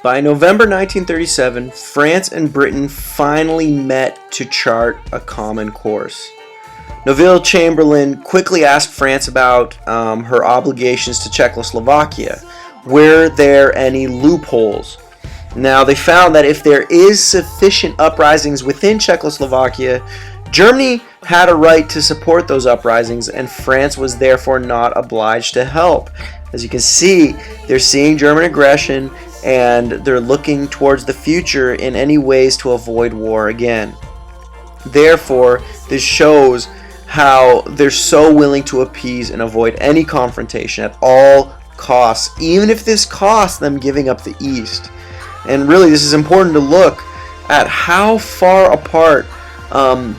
By November 1937, France and Britain finally met to chart a common course. Neville Chamberlain quickly asked France about her obligations to Czechoslovakia. Were there any loopholes? Now, they found that if there is sufficient uprisings within Czechoslovakia, Germany had a right to support those uprisings, and France was therefore not obliged to help. As you can see, they're seeing German aggression, and they're looking towards the future in any ways to avoid war again. Therefore, this shows how they're so willing to appease and avoid any confrontation at all costs, even if this costs them giving up the East. And really, this is important to look at how far apart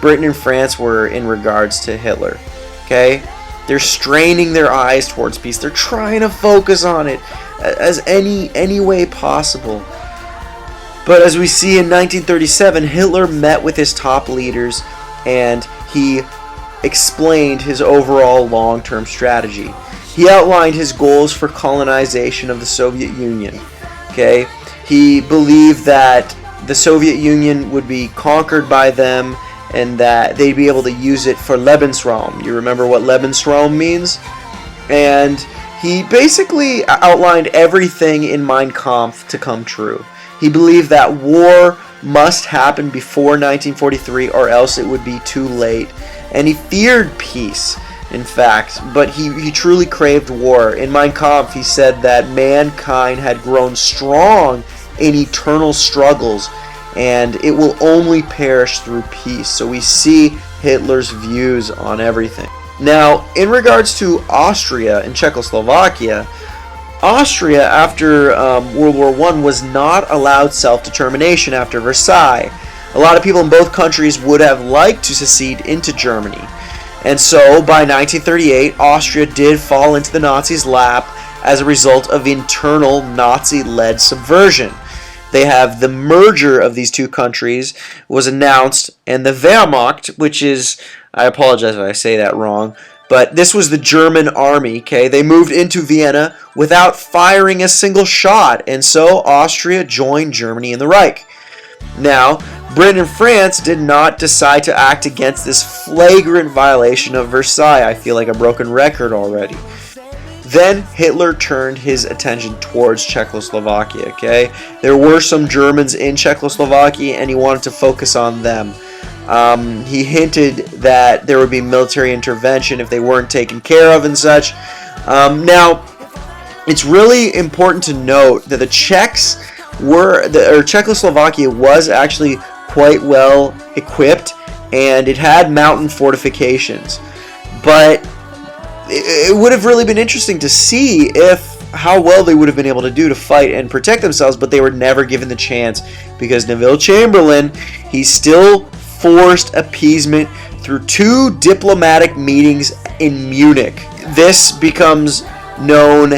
Britain and France were in regards to Hitler. Okay? They're straining their eyes towards peace. They're trying to focus on it as any way possible. But as we see in 1937, Hitler met with his top leaders and he explained his overall long-term strategy. He outlined his goals for colonization of the Soviet Union. Okay? He believed that the Soviet Union would be conquered by them and that they'd be able to use it for Lebensraum. You remember what Lebensraum means? And he basically outlined everything in Mein Kampf to come true. He believed that war must happen before 1943 or else it would be too late. And he feared peace, in fact, but he truly craved war. In Mein Kampf, he said that mankind had grown strong in eternal struggles, and it will only perish through peace. So we see Hitler's views on everything. Now, in regards to Austria and Czechoslovakia, Austria, after World War I, was not allowed self-determination after Versailles. A lot of people in both countries would have liked to secede into Germany. And so, by 1938, Austria did fall into the Nazis' lap as a result of internal Nazi-led subversion. They have the merger of these two countries was announced, and the Wehrmacht, which is, I apologize if I say that wrong, but this was the German army, okay? They moved into Vienna without firing a single shot, and so Austria joined Germany in the Reich. Now, Britain and France did not decide to act against this flagrant violation of Versailles. I feel like a broken record already. Then Hitler turned his attention towards Czechoslovakia, okay? There were some Germans in Czechoslovakia, and he wanted to focus on them. He hinted that there would be military intervention if they weren't taken care of and such. Now, it's really important to note that the Czechs Czechoslovakia was actually quite well equipped, and it had mountain fortifications. But it would have really been interesting to see how well they would have been able to do to fight and protect themselves, but they were never given the chance because Neville Chamberlain, he still forced appeasement through 2 diplomatic meetings in Munich. This becomes known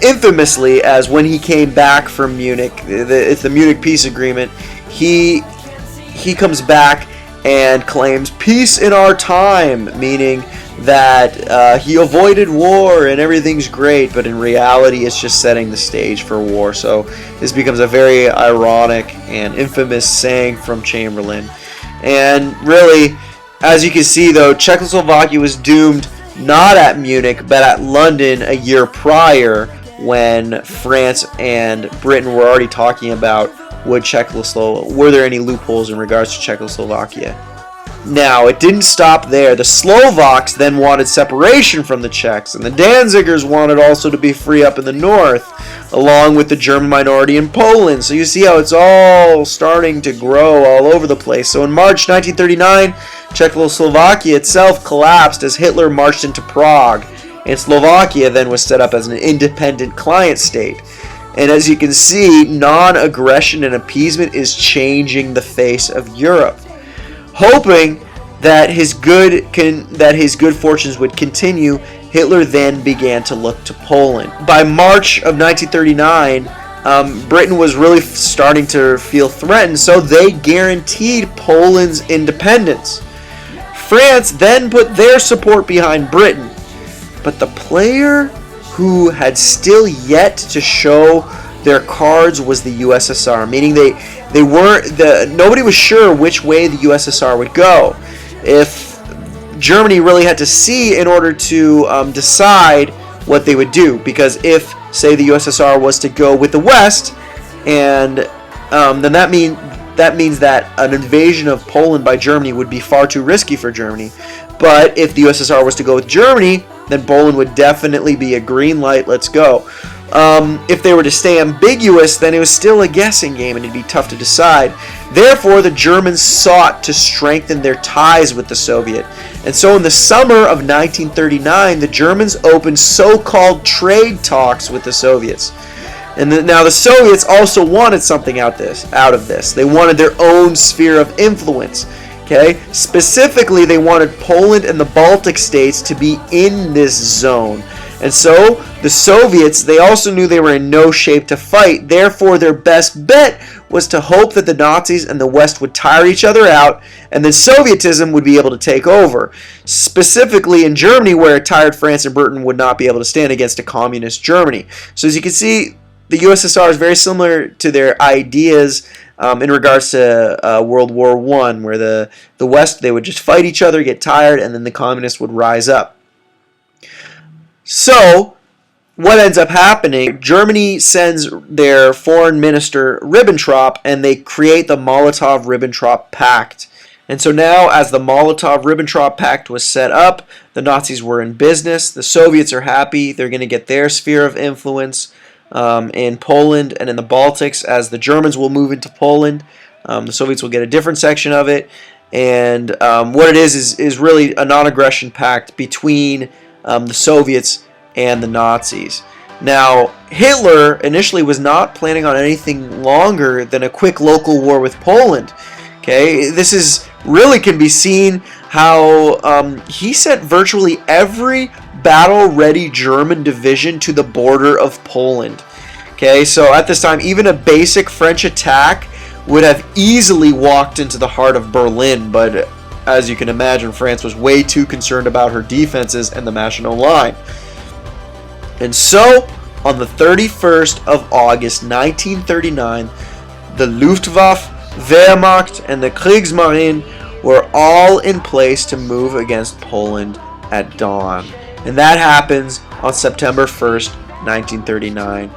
infamously as when he came back from Munich. It's the Munich Peace Agreement. He comes back and claims peace in our time, meaning that he avoided war and everything's great, but in reality it's just setting the stage for war. So this becomes a very ironic and infamous saying from Chamberlain. And really, as you can see though, Czechoslovakia was doomed not at Munich, but at London a year prior, when France and Britain were already talking about were there any loopholes in regards to Czechoslovakia. Now, it didn't stop there. The Slovaks then wanted separation from the Czechs, and the Danzigers wanted also to be free up in the north, along with the German minority in Poland. So you see how it's all starting to grow all over the place. So in March 1939, Czechoslovakia itself collapsed as Hitler marched into Prague, and Slovakia then was set up as an independent client state. And as you can see, non-aggression and appeasement is changing the face of Europe. Hoping that his good fortunes would continue, Hitler then began to look to Poland. By March of 1939, Britain was really starting to feel threatened, so they guaranteed Poland's independence. France then put their support behind Britain, but the player who had still yet to show their cards was the USSR, meaning nobody was sure which way the USSR would go. If Germany really had to see in order to decide what they would do, because if, say, the USSR was to go with the West, and then that means that an invasion of Poland by Germany would be far too risky for Germany. But if the USSR was to go with Germany, then Poland would definitely be a green light, let's go. If they were to stay ambiguous, then it was still a guessing game and it'd be tough to decide. Therefore, the Germans sought to strengthen their ties with the Soviet. And so in the summer of 1939, the Germans opened so-called trade talks with the Soviets. And now the Soviets also wanted something out of this. They wanted their own sphere of influence. Okay? Specifically, they wanted Poland and the Baltic states to be in this zone. And so the Soviets, they also knew they were in no shape to fight. Therefore, their best bet was to hope that the Nazis and the West would tire each other out, and then Sovietism would be able to take over. Specifically in Germany, where tired France and Britain would not be able to stand against a communist Germany. So as you can see, the USSR is very similar to their ideas in regards to World War I, where the West, they would just fight each other, get tired, and then the communists would rise up. So, what ends up happening, Germany sends their foreign minister Ribbentrop, and they create the Molotov-Ribbentrop Pact. And so now, as the Molotov-Ribbentrop Pact was set up, the Nazis were in business. The Soviets are happy. They're going to get their sphere of influence in Poland and in the Baltics, as the Germans will move into Poland. The Soviets will get a different section of it. And what it is really a non-aggression pact between the Soviets and the Nazis. Now, Hitler initially was not planning on anything longer than a quick local war with Poland. Okay, this really can be seen how he sent virtually every battle-ready German division to the border of Poland. Okay, so at this time, even a basic French attack would have easily walked into the heart of Berlin, but as you can imagine, France was way too concerned about her defenses and the Maginot Line. And so, on the 31st of August 1939, the Luftwaffe, Wehrmacht, and the Kriegsmarine were all in place to move against Poland at dawn. And that happens on September 1st, 1939.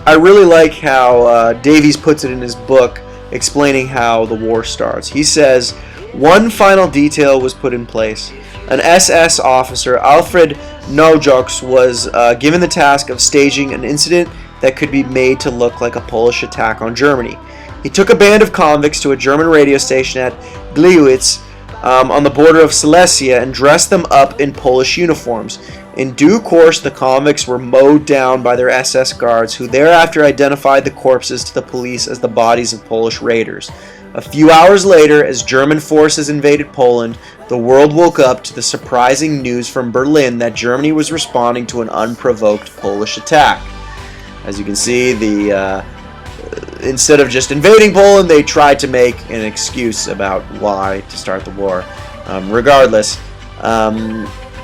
I really like how Davies puts it in his book, explaining how the war starts. He says, one final detail was put in place. An SS officer, Alfred Nojoks, was given the task of staging an incident that could be made to look like a Polish attack on Germany. He took a band of convicts to a German radio station at Gliwice on the border of Silesia and dressed them up in Polish uniforms. In due course, the convicts were mowed down by their SS guards, who thereafter identified the corpses to the police as the bodies of Polish raiders. A few hours later, as German forces invaded Poland, the world woke up to the surprising news from Berlin that Germany was responding to an unprovoked Polish attack. As you can see, instead of just invading Poland, they tried to make an excuse about why to start the war. Regardless,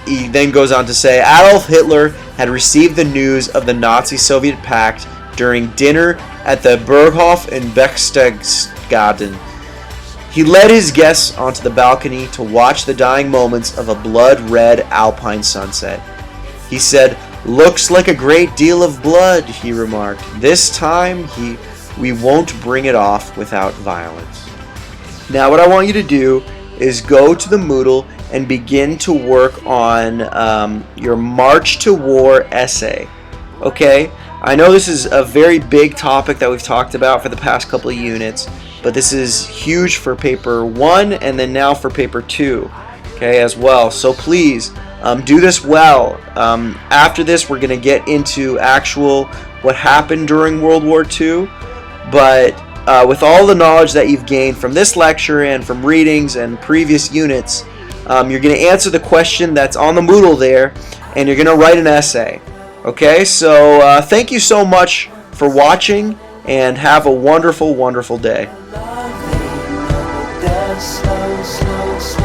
he then goes on to say, Adolf Hitler had received the news of the Nazi-Soviet pact during dinner at the Berghof in Berchtesgaden. He led his guests onto the balcony to watch the dying moments of a blood-red alpine sunset. He said, "Looks like a great deal of blood," he remarked. "This time, we won't bring it off without violence." Now, what I want you to do is go to the Moodle and begin to work on your March to War essay. Okay? I know this is a very big topic that we've talked about for the past couple of units, but this is huge for paper 1 and then now for paper 2, okay, as well. So please do this well. After this, we're going to get into what happened during World War II, but with all the knowledge that you've gained from this lecture and from readings and previous units, you're going to answer the question that's on the Moodle there, and you're going to write an essay. Okay, so thank you so much for watching, and have a wonderful, wonderful day. Slow, slow, slow.